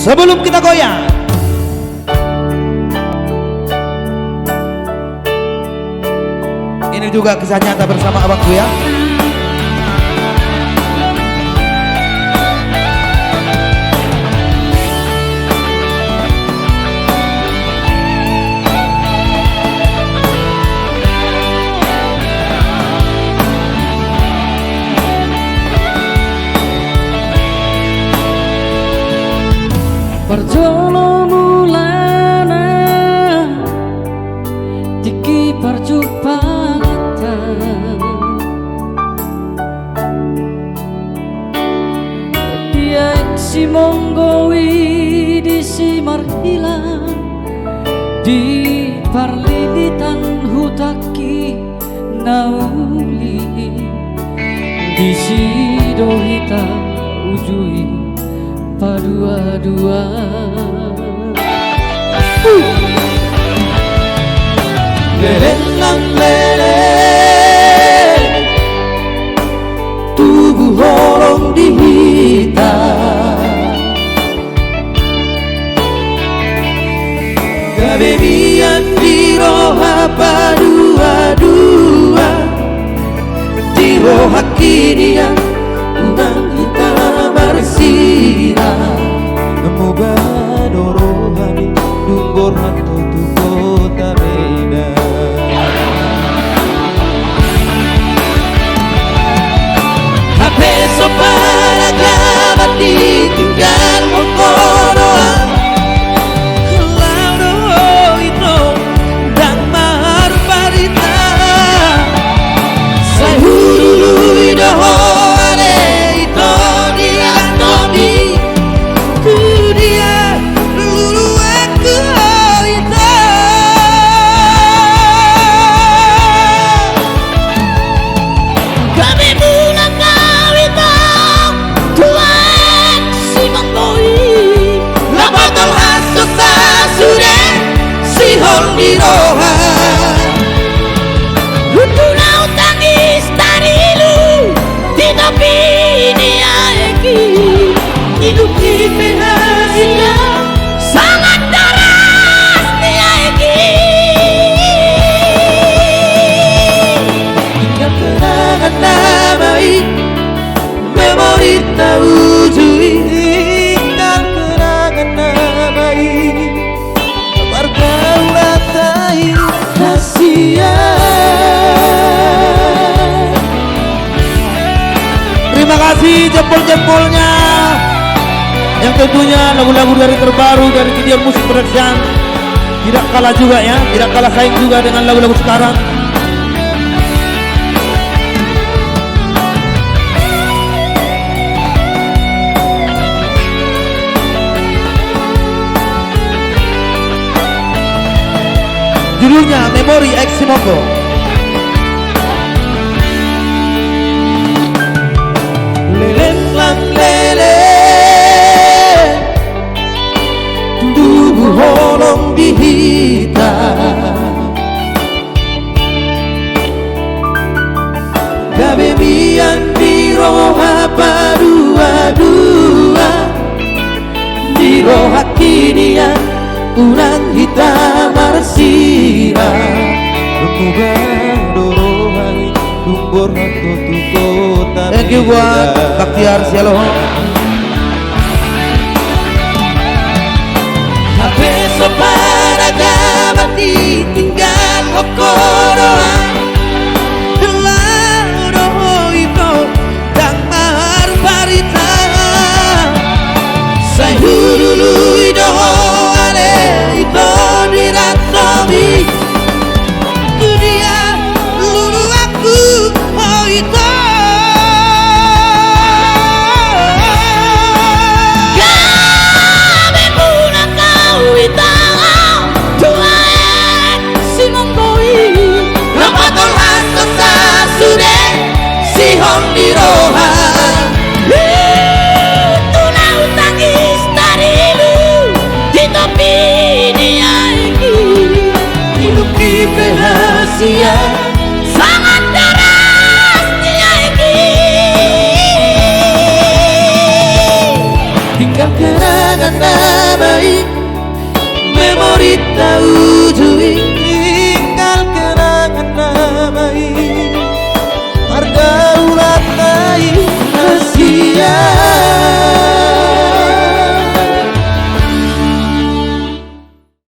Sebelum kita goyang, ini juga kisah nyata bersama abangku ya. Perjolo mulana tiki perjumpaan dia si monggowi di simar hilang di parlilitan hutaki nauli di sidohita ujui padua-dua Lelang lele tubuh horong dihitam kebebian di roha padua-dua di roha kini yang unang kita bersirah Moga dorohani dunggor hantu tu kota Medan HP sopan agama ditinggal mokoroan Lauro itu dan mahar parita Saya hulu idoho ale itu dilantomi di roha Lutunau tangis tarilu di tepi ini aeki hidup di penasinya sangat deras di aeki tinggal kenangan namai memori taujui tinggal kenangan namai Terima kasih jempol-jempolnya yang tentunya lagu-lagu dari terbaru dari Gideon Musik Production tidak kalah juga ya, tidak kalah saing juga dengan lagu-lagu sekarang. Judulnya Memori X Simoko. Leleng lele tubuh holong dihitam kebebian di roha padua-dua di roha kini yang urang hitam arsira Semoga dorohai dunggor hantu tu kota Thank you buat Baktiar Sialoho HP sopan agama ditinggal okoroan Lauro itu dan mahar parita Saya hulu idoho itu diratomi dunia lulu aku oh itu tinggal kenangan baik, memori tahu